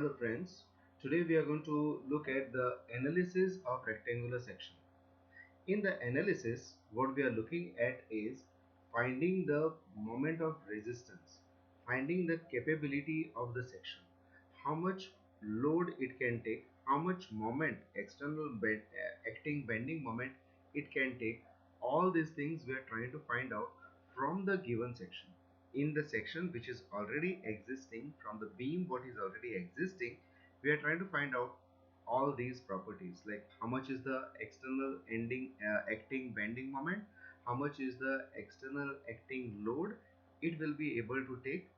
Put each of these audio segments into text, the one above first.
Hello friends, today we are going to look at the analysis of rectangular section. In the analysis, what we are looking at is finding the moment of resistance, finding the capability of the section, how much load it can take, how much moment, acting bending moment it can take. All these things we are trying to find out from the given section. In the section which is already existing, from the beam what is already existing, we are trying to find out all these properties, like how much is the external acting bending moment, how much is the external acting load it will be able to take,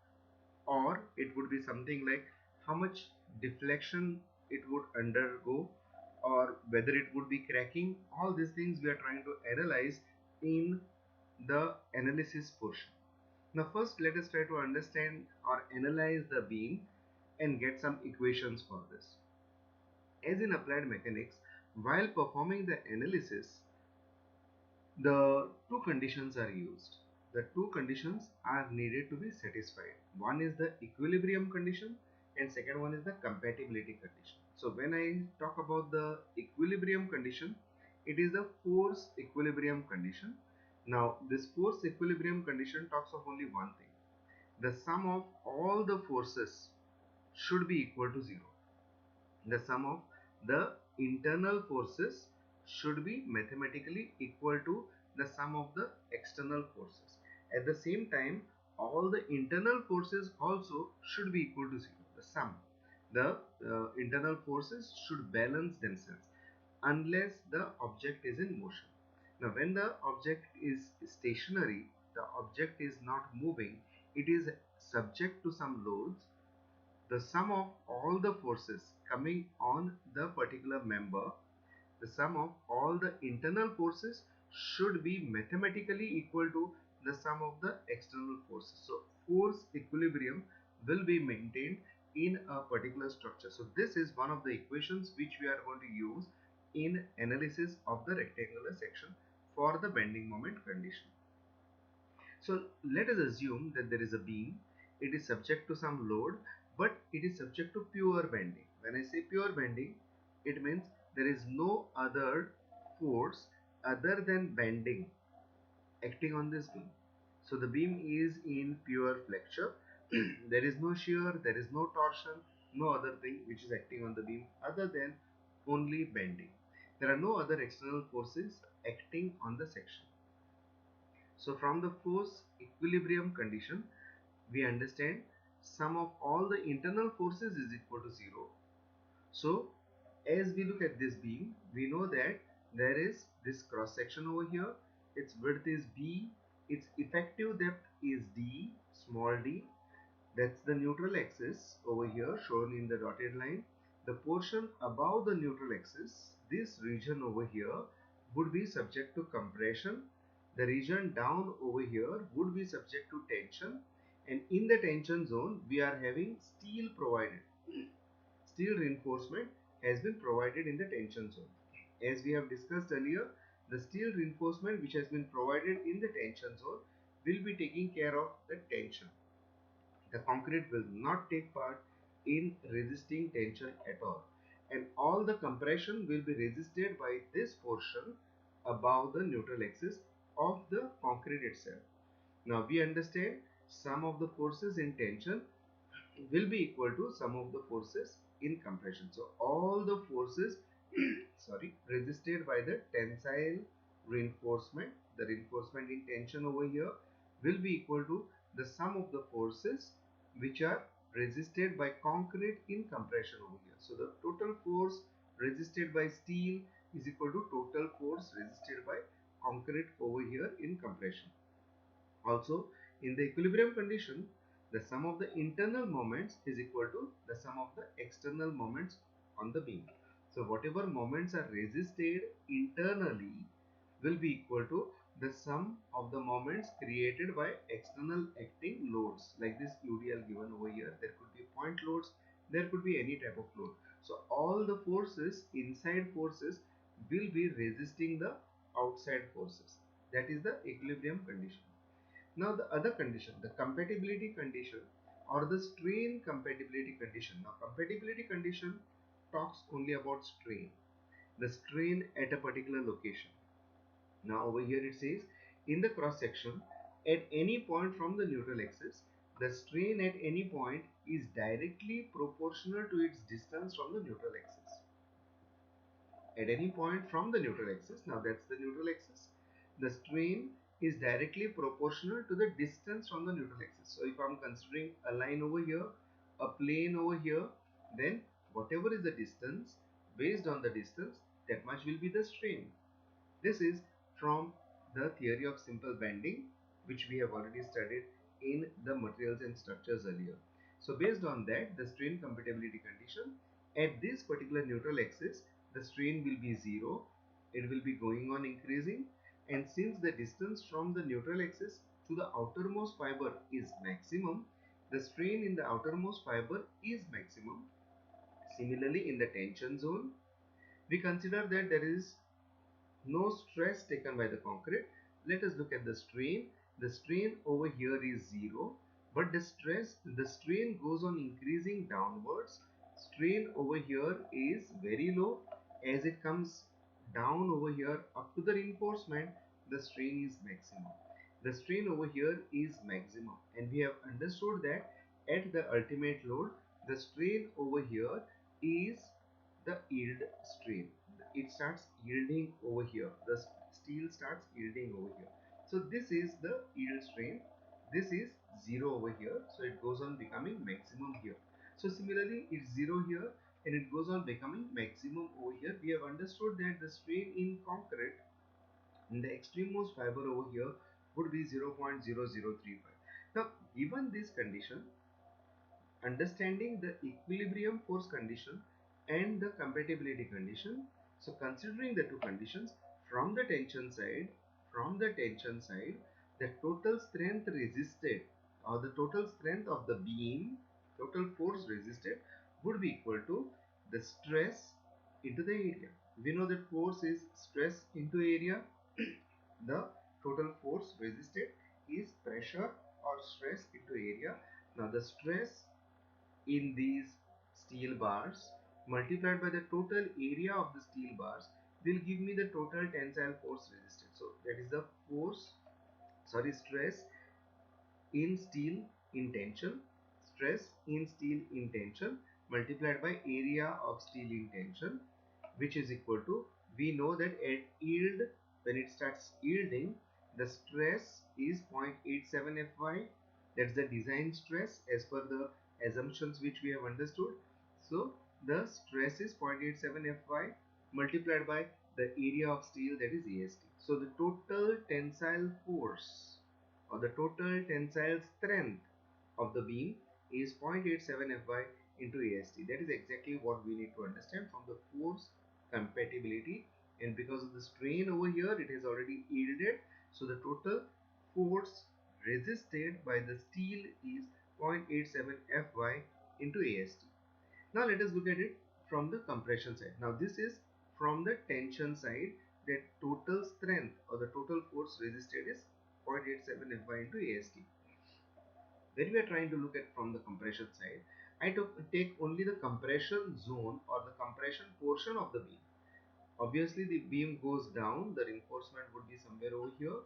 or it would be something like how much deflection it would undergo, or whether it would be cracking. All these things we are trying to analyze in the analysis portion. Now first let us try to understand or analyze the beam and get some equations for this. As in applied mechanics, while performing the analysis, the two conditions are used. The two conditions are needed to be satisfied. One is the equilibrium condition and second one is the compatibility condition. So when I talk about the equilibrium condition, it is the force equilibrium condition. Now this force equilibrium condition talks of only one thing. The sum of all the forces should be equal to 0. The sum of the internal forces should be mathematically equal to the sum of the external forces. At the same time, all the internal forces also should be equal to 0. The sum, the internal forces should balance themselves unless the object is in motion. Now, when the object is stationary, the object is not moving, it is subject to some loads. The sum of all the forces coming on the particular member, the sum of all the internal forces should be mathematically equal to the sum of the external forces. So force equilibrium will be maintained in a particular structure. So this is one of the equations which we are going to use in analysis of the rectangular section for the bending moment condition. So let us assume that there is a beam, it is subject to some load, but it is subject to pure bending. When I say pure bending, it means there is no other force other than bending acting on this beam. So the beam is in pure flexure. There is no shear, there is no torsion, no other thing which is acting on the beam other than only bending. There are no other external forces acting on the section. So from the force equilibrium condition, we understand sum of all the internal forces is equal to 0. So as we look at this beam, we know that there is this cross section over here, its width is B, its effective depth is D, small d, that's the neutral axis over here shown in the dotted line. The portion above the neutral axis, this region over here, would be subject to compression. The region down over here would be subject to tension, and in the tension zone we are having steel provided. Steel reinforcement has been provided in the tension zone. As we have discussed earlier, the steel reinforcement which has been provided in the tension zone will be taking care of the tension. The concrete will not take part in resisting tension at all, and all the compression will be resisted by this portion above the neutral axis of the concrete itself. Now we understand sum of the forces in tension will be equal to sum of the forces in compression. So all the forces sorry, resisted by the tensile reinforcement, the reinforcement in tension over here, will be equal to the sum of the forces which are resisted by concrete in compression over here. So the total force resisted by steel is equal to total force resisted by concrete over here in compression. Also, in the equilibrium condition, the sum of the internal moments is equal to the sum of the external moments on the beam. So whatever moments are resisted internally will be equal to the sum of the moments created by external acting loads, like this UDL given over here. There could be point loads, there could be any type of load. So all the forces, inside forces, will be resisting the outside forces. That is the equilibrium condition. Now the other condition, the compatibility condition, or the strain compatibility condition. Now compatibility condition talks only about strain, the strain at a particular location. Now over here it says in the cross section at any point from the neutral axis, the strain at any point is directly proportional to its distance from the neutral axis. At any point from the neutral axis, now that's the neutral axis, the strain is directly proportional to the distance from the neutral axis. So if I'm considering a line over here, a plane over here, then whatever is the distance, based on the distance, that much will be the strain. This is from the theory of simple bending, which we have already studied in the materials and structures earlier. So based on that, the strain compatibility condition at this particular neutral axis, the strain will be 0. It will be going on increasing, and since the distance from the neutral axis to the outermost fiber is maximum, the strain in the outermost fiber is maximum. Similarly, in the tension zone, we consider that there is no stress taken by the concrete. Let us look at the strain. The strain over here is 0, but the strain goes on increasing downwards. Strain over here is very low. As it comes down over here up to the reinforcement, the strain is maximum. The strain over here is maximum, and we have understood that at the ultimate load, the strain over here is the yield strain. It starts yielding over here. The steel starts yielding over here. So this is the yield strain. This is 0 over here. So it goes on becoming maximum here. So similarly, it's 0 here and it goes on becoming maximum over here. We have understood that the strain in concrete in the extremmost fiber over here would be 0.0035. Now, given this condition, understanding the equilibrium force condition and the compatibility condition, so considering the two conditions, from the tension side, the total strength resisted, or the total strength of the beam, total force resisted, would be equal to the stress into the area. We know that force is stress into area. The total force resisted is pressure or stress into area. Now the stress in these steel bars multiplied by the total area of the steel bars will give me the total tensile force resisted. So that is the stress in steel in tension, stress in steel in tension multiplied by area of steel in tension, which is equal to, we know that at yield, when it starts yielding, the stress is 0.87 Fy. That's the design stress as per the assumptions which we have understood. So the stress is 0.87 Fy multiplied by the area of steel, that is AST. So the total tensile force or the total tensile strength of the beam is 0.87 Fy into AST. That is exactly what we need to understand from the force compatibility, and because of the strain over here, it has already yielded, so the total force resisted by the steel is 0.87 Fy into AST. Now let us look at it from the compression side. Now this is from the tension side, that total strength or the total force resisted is 0.87 Fy into AST. When we are trying to look at from the compression side, I take only the compression zone or the compression portion of the beam. Obviously the beam goes down, the reinforcement would be somewhere over here.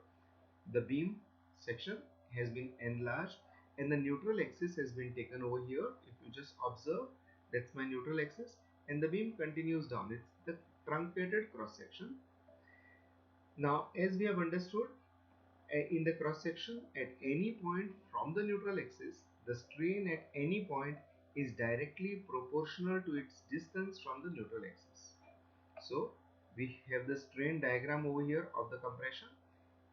The beam section has been enlarged and the neutral axis has been taken over here. If you just observe, that's my neutral axis, and the beam continues down. It's the truncated cross section. Now as we have understood, in the cross section at any point from the neutral axis, the strain at any point is directly proportional to its distance from the neutral axis. So we have the strain diagram over here of the compression.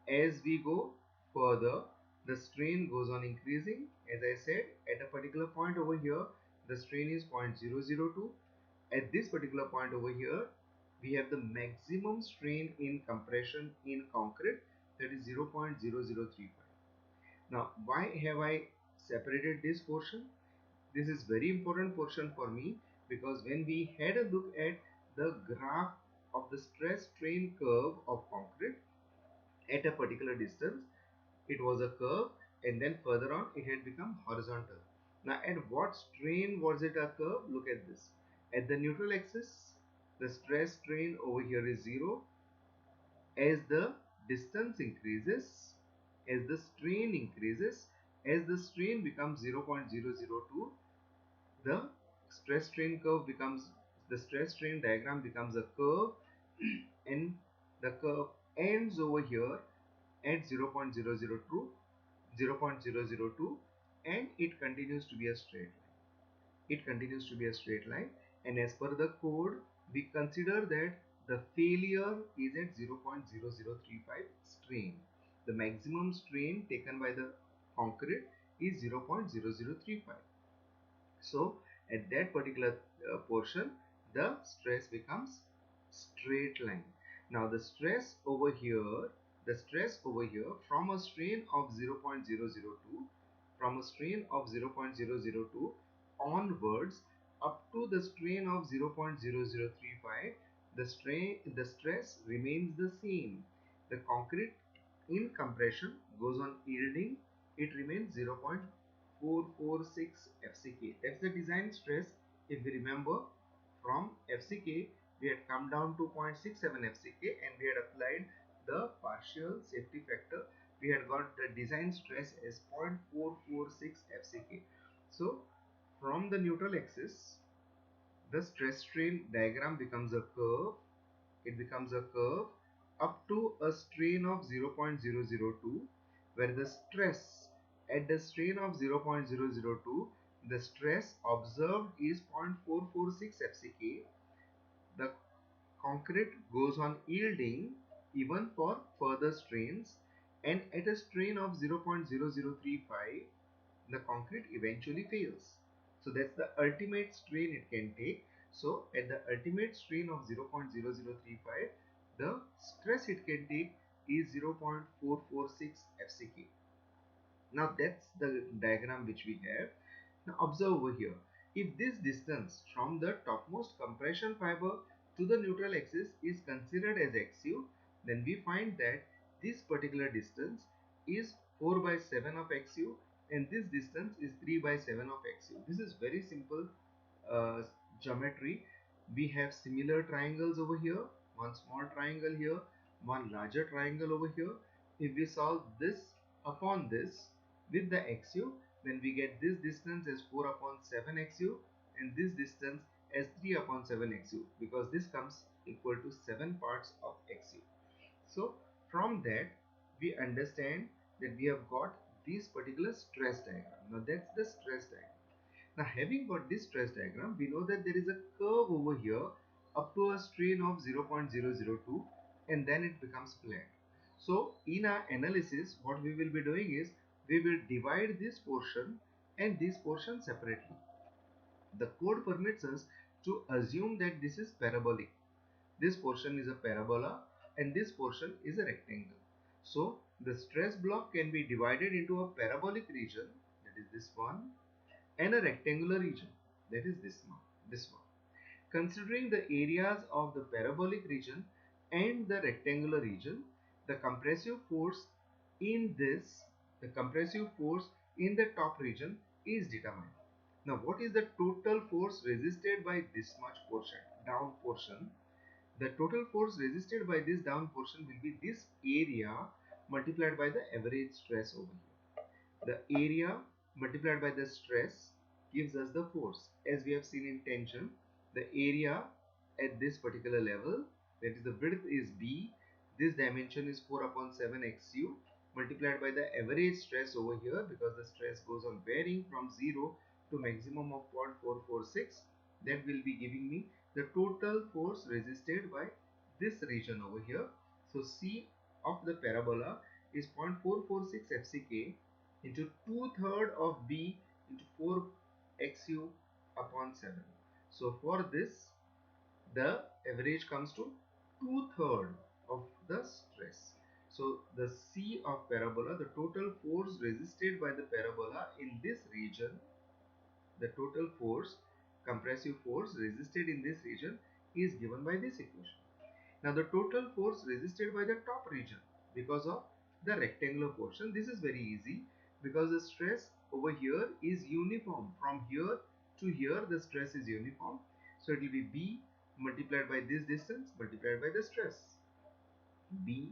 As we go further, the strain goes on increasing. As I said, at a particular point over here, the strain is 0.002. At this particular point over here, we have the maximum strain in compression in concrete, that is 0.0035. Now, why have I separated this portion? This is very important portion for me, because when we had a look at the graph of the stress strain curve of concrete at a particular distance, it was a curve, and then further on it had become horizontal. Now at what strain was it a curve? Look at this. At the neutral axis, the stress strain over here is 0. As the distance increases, as the strain increases, as the strain becomes 0.002, the stress strain curve becomes, the stress strain diagram becomes a curve and the curve ends over here at 0.002, 0.002, and it continues to be a straight line. It continues to be a straight line, and as per the code we consider that the failure is at 0.0035 strain. The maximum strain taken by the concrete is 0.0035. So at that particular portion, the stress becomes straight line. Now the stress over here from a strain of 0.002, from a strain of 0.002 onwards up to the strain of 0.0035, the stress remains the same. The concrete in compression goes on yielding, it remains 0.446 FCK. That's the design stress. If we remember, from FCK we had come down to 0.67 FCK and we had applied the partial safety factor. We had got the design stress as 0.446 FCK. So from the neutral axis, the stress strain diagram becomes a curve. It becomes a curve up to a strain of 0.002, where the stress at the strain of 0.002, the stress observed is 0.446 FCK. The concrete goes on yielding even for further strains, and at a strain of 0.0035, the concrete eventually fails. So that's the ultimate strain it can take. So at the ultimate strain of 0.0035, the stress it can take is 0.446 FCK. Now that's the diagram which we have. Now observe over here. If this distance from the topmost compression fiber to the neutral axis is considered as XU, then we find that this particular distance is 4 by 7 of XU and this distance is 3 by 7 of XU. This is very simple uh, geometry. We have similar triangles over here, one small triangle here, one larger triangle over here. If we solve this upon this with the XU, then we get this distance as 4 upon 7 XU and this distance as 3 upon 7 XU, because this comes equal to 7 parts of XU. So from that we understand that we have got this particular stress diagram. Now that's the stress diagram. Now having got this stress diagram, we know that there is a curve over here up to a strain of 0.002 and then it becomes flat. So in our analysis, what we will be doing is we will divide this portion and this portion separately. The code permits us to assume that this is parabolic. This portion is a parabola and this portion is a rectangle. So the stress block can be divided into a parabolic region, that is this one, and a rectangular region, that is this one. Considering the areas of the parabolic region and the rectangular region, the compressive force in this, the compressive force in the top region is determined. Now what is the total force resisted by this much portion, down portion? The total force resisted by this down portion will be this area multiplied by the average stress over here. The area multiplied by the stress gives us the force. As we have seen in tension, the area at this particular level, that is the width is B, this dimension is 4 upon 7 XU multiplied by the average stress over here, because the stress goes on varying from 0 to maximum of 0.446, that will be giving me the total force resisted by this region over here. So C of the parabola is 0.446 FCK into 2/3 of B into 4 XU upon 7. So for this, the average comes to 2/3 of the stress. So the C of parabola, the total force resisted by the parabola in this region, the total force, compressive force resisted in this region is given by this equation. Now the total force resisted by the top region because of the rectangular portion, this is very easy. because the stress over here is uniform. From here to here the stress is uniform, so it will be B multiplied by this distance multiplied by the stress. B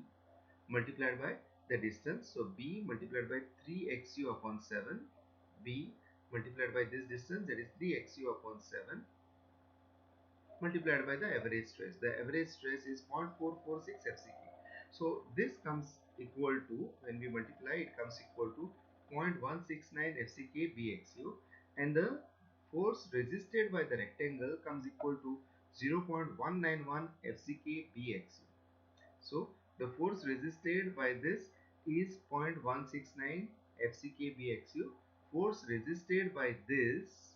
multiplied by the distance, so B multiplied by 3xu upon 7, B multiplied by this distance, that is 3xu upon 7, multiplied by the average stress. The average stress is 0.446 FCK. So this comes equal to, when we multiply, it comes equal to 0.169 FCK BXU, and the force resisted by the rectangle comes equal to 0.191 FCK BXU. So the force resisted by this is 0.169 FCK BXU. Force resisted by this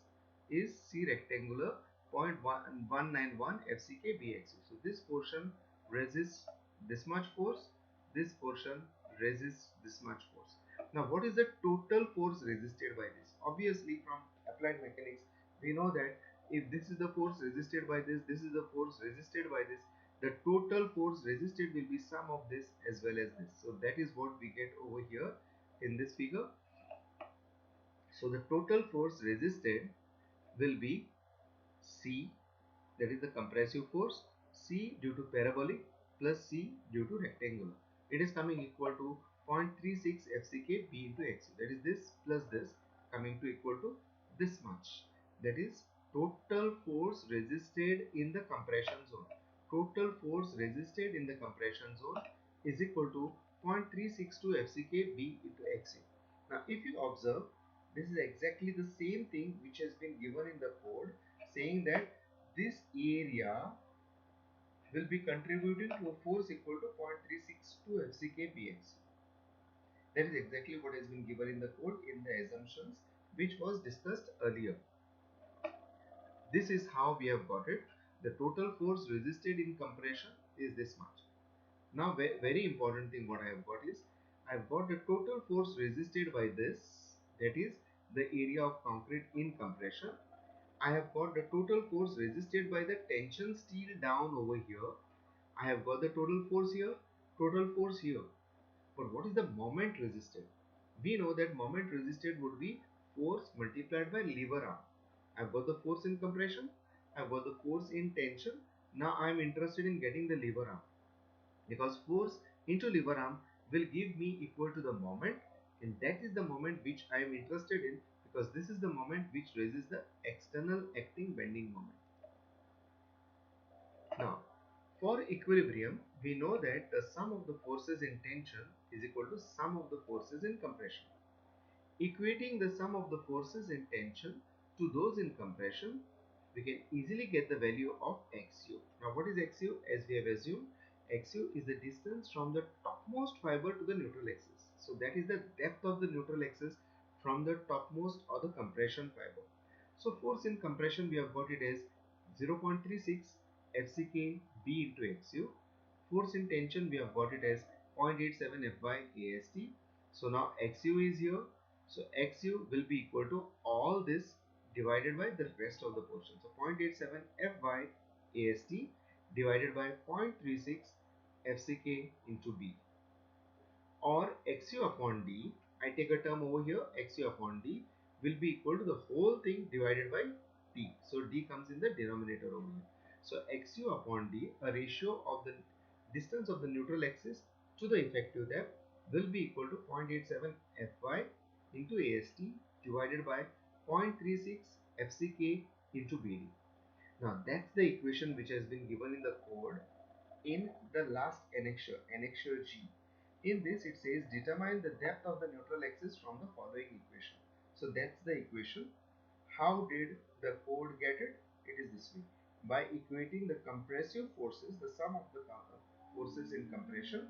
is C rectangular 0.191 FCK BXU. So this portion resists this much force, this portion resists this much force. Now what is the total force resisted by this? Obviously from applied mechanics we know that if this is the force resisted by this is the force resisted by this, the total force resisted will be sum of this as well as this. So that is what we get over here in this figure. So the total force resisted will be C, that is the compressive force, C due to parabolic plus C due to rectangular. It is coming equal to 0.36 FCK B into XU. That is this plus this coming to equal to this much. That is total force resisted in the compression zone. Total force resisted in the compression zone is equal to 0.362 FCK B into XU. Now if you observe, this is exactly the same thing which has been given in the code, saying that this area will be contributing to a force equal to 0.362 FCK BX. That is exactly what has been given in the code in the assumptions which was discussed earlier. This is how we have got it. The total force resisted in compression is this much. Now very important thing what I have got is, I have got the total force resisted by this, that is the area of concrete in compression. I have got the total force resisted by the tension steel down over here. I have got the total force here, total force here. But what is the moment resisted? We know that moment resisted would be force multiplied by lever arm. I have got the force in compression, I have got the force in tension. Now I am interested in getting the lever arm, because force into lever arm will give me equal to the moment, and that is the moment which I am interested in, because this is the moment which raises the external acting bending moment. Now for equilibrium we know that the sum of the forces in tension is equal to sum of the forces in compression. Equating the sum of the forces in tension to those in compression, we can easily get the value of XU. Now what is XU? As we have assumed, XU is the distance from the topmost fiber to the neutral axis. So that is the depth of the neutral axis from the topmost or the compression fiber. So force in compression we have got it as 0.36 FCK B into XU. Force in tension we have got it as 0.87 F by AST. So now XU is here. So XU will be equal to all this divided by the rest of the portion. So 0.87 F by AST divided by 0.36 FCK into B, or XU upon D. I take a term over here, XU upon D will be equal to the whole thing divided by D. So D comes in the denominator over here. So XU upon D, a ratio of the distance of the neutral axis to the effective depth, will be equal to 0.87 Fy into AST divided by 0.36 FCK into BD. Now that's the equation which has been given in the code in the last annexure, annexure G. In this it says determine the depth of the neutral axis from the following equation. So that's the equation. How did the code get it? It is this way. By equating the compressive forces, the sum of the forces in compression,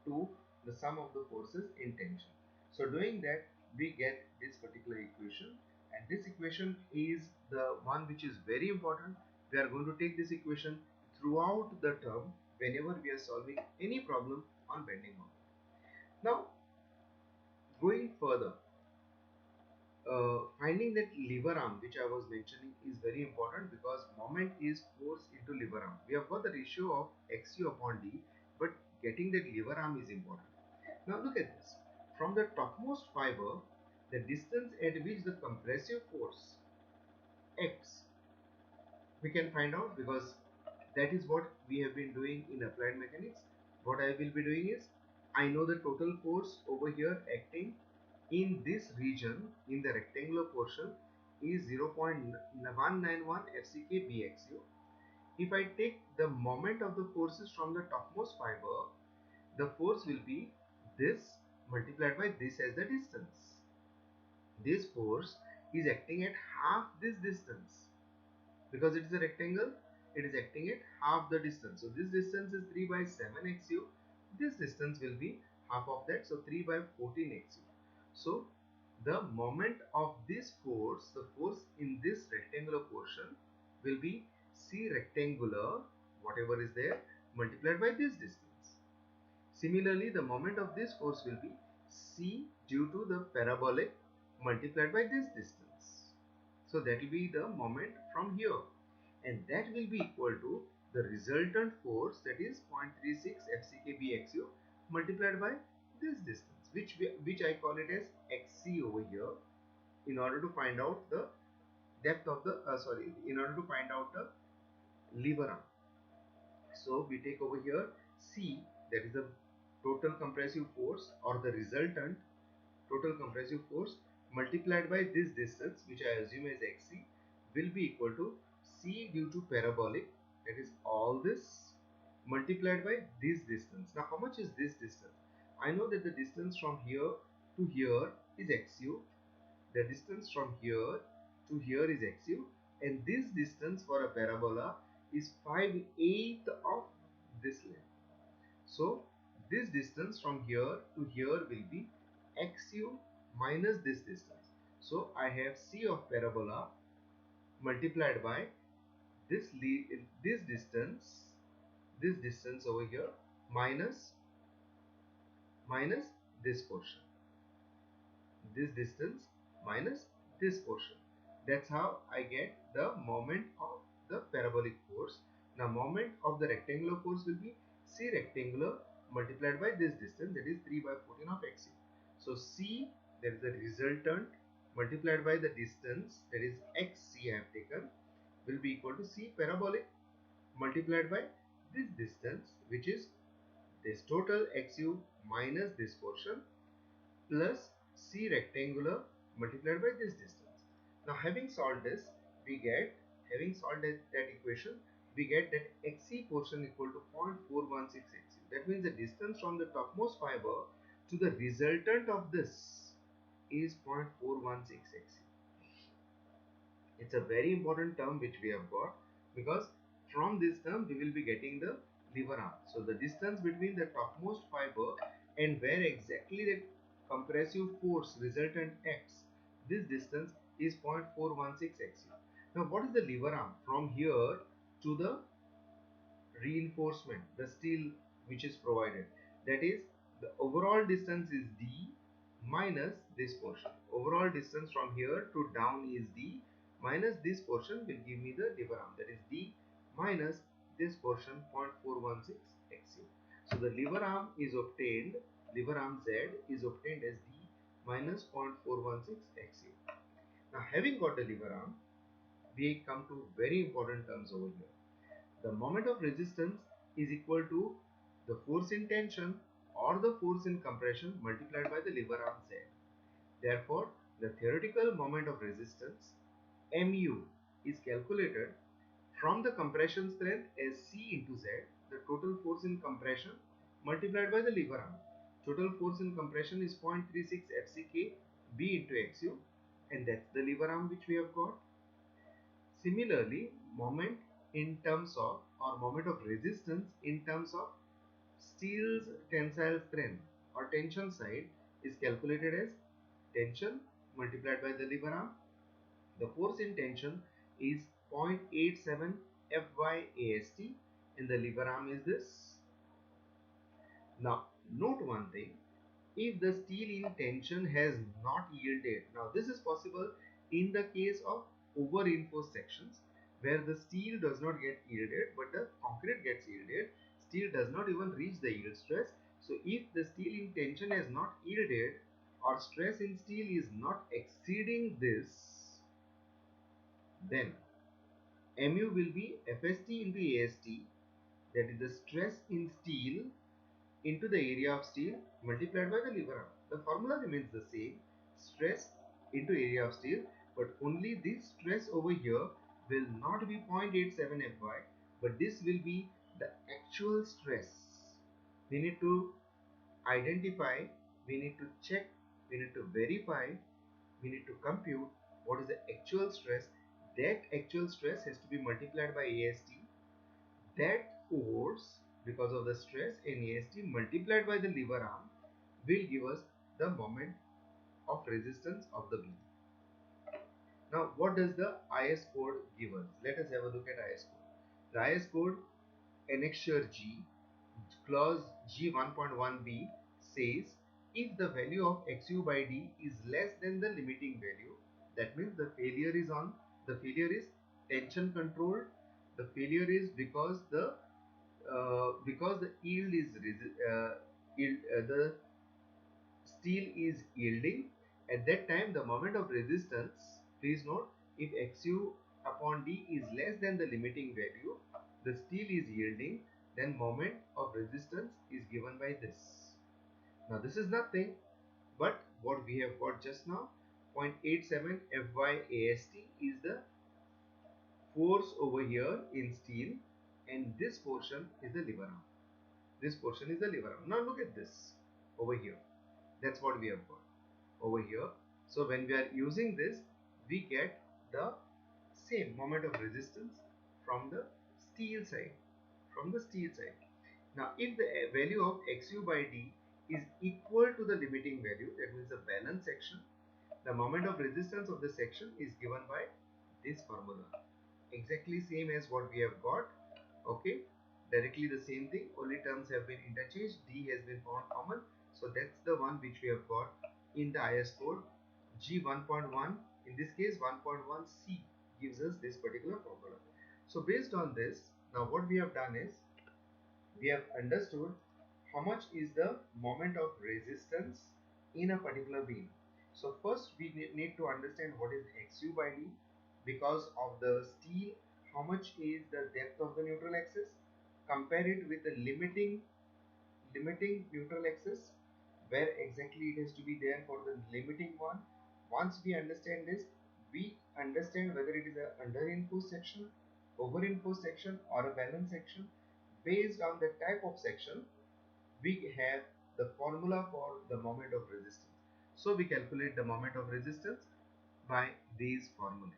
to the sum of the forces in tension. So doing that we get this particular equation, and this equation is the one which is very important. We are going to take this equation throughout the term whenever we are solving any problem on bending moment. Now going further, finding that lever arm which I was mentioning is very important, because moment is force into lever arm. We have got the ratio of XU upon D, but getting that lever arm is important. Now look at this. from the topmost fiber, the distance at which the compressive force X we can find out, because that is what we have been doing in applied mechanics. What I will be doing is, I know the total force over here acting in this region in the rectangular portion is 0.191 FCK BXU. If I take the moment of the forces from the topmost fiber, the force will be this multiplied by this as the distance. This force is acting at half this distance. Because it is a rectangle, it is acting at half the distance. So this distance is 3 by 7 XU. This distance will be half of that, so 3 by 14 XU. So the moment of this force, the force in this rectangular portion will be C rectangular, whatever is there, multiplied by this distance. Similarly, the moment of this force will be C due to the parabolic multiplied by this distance. So that will be the moment from here, and that will be equal to the resultant force, that is 0.36 FCK/BXU multiplied by this distance, which I call it as XC over here, in order to find out the depth of the in order to find out the lever arm. So we take over here C, that is the total compressive force or the resultant total compressive force multiplied by this distance, which I assume as XC, will be equal to C due to parabolic, that is all this, multiplied by this distance. Now how much is this distance? I know that the distance from here to here is XU, the distance from here to here is XU, and this distance for a parabola is 5/8 of this length. So this distance from here to here will be XU minus this distance. So I have C of parabola multiplied by this this distance over here minus this portion, this distance minus this portion. That's how I get the moment of the parabolic force. Now moment of the rectangular force will be C rectangular multiplied by this distance, that is 3 by 14 of XC. So C, that is the resultant, multiplied by the distance, that is XC I have taken, will be equal to C parabolic multiplied by this distance, which is this total XU minus this portion, plus C rectangular multiplied by this distance. Now having solved this, we get, having solved that equation, we get that XC portion equal to 0.416 XC. That means the distance from the topmost fiber to the resultant of this is 0.416 XC. It's a very important term which we have got, because from this term we will be getting the lever arm. So the distance between the topmost fiber and where exactly the compressive force resultant acts, this distance is 0.416 XU. Now what is the lever arm from here to the reinforcement, the steel which is provided? That is, the overall distance is D minus this portion. Overall distance from here to down is D minus this portion will give me the lever arm, that is D minus this portion 0.416 XU. So the lever arm is obtained, lever arm Z is obtained as D minus 0.416 XU. Now having got the lever arm, we come to very important terms over here. The moment of resistance is equal to the force in tension or the force in compression multiplied by the lever arm Z. Therefore, the theoretical moment of resistance mu is calculated from the compression strength as C into Z, the total force in compression multiplied by the lever arm. Total force in compression is 0.36 FCK B into XU, and that's the lever arm which we have got. Similarly, moment in terms of, or moment of resistance in terms of steel's tensile strength or tension side is calculated as tension multiplied by the lever arm. The force in tension is 0.87 Fy/AST and the lever arm is this. Now note one thing, if the steel in tension has not yielded, now this is possible in the case of over reinforced sections where the steel does not get yielded but the concrete gets yielded, steel does not even reach the yield stress. So if the steel in tension has not yielded, or stress in steel is not exceeding this, then mu will be Fst into Ast, that is the stress in steel into the area of steel multiplied by the lever arm. The formula remains the same, stress into area of steel, but only this stress over here will not be 0.87 Fy, but this will be the actual stress. We need to identify, we need to check, we need to verify, we need to compute what is the actual stress. That actual stress has to be multiplied by Ast. That force, because of the stress in Ast multiplied by the lever arm, will give us the moment of resistance of the beam. Now, what does the IS code give us? Let us have a look at IS code. The IS code annexure G, clause G1.1b says if the value of XU by D is less than the limiting value, that means the failure is tension controlled. The failure is because the yield is the steel is yielding. At that time, the moment of resistance, please note, if XU upon D is less than the limiting value, the steel is yielding, then moment of resistance is given by this. Now this is nothing but what we have got just now. 0.87 Fy Ast is the force over here in steel, and this portion is the lever arm. This portion is the lever arm. Now look at this over here. That's what we have got over here. So when we are using this, we get the same moment of resistance from the steel side. Now if the value of XU by D is equal to the limiting value, that means the balance section, the moment of resistance of the section is given by this formula. Exactly same as what we have got. Okay, directly the same thing, only terms have been interchanged. D has been found common, so that's the one which we have got in the IS code. G1.1, in this case 1.1c, gives us this particular formula. So based on this, now what we have done is we have understood how much is the moment of resistance in a particular beam. So first we need to understand what is XU by D. Because of the steel, how much is the depth of the neutral axis, compare it with the limiting neutral axis, where exactly it has to be there for the limiting one. Once we understand this, we understand whether it is a underinforced section, overinforced section, or a balance section. Based on the type of section, we have the formula for the moment of resistance. So we calculate the moment of resistance by these formulae.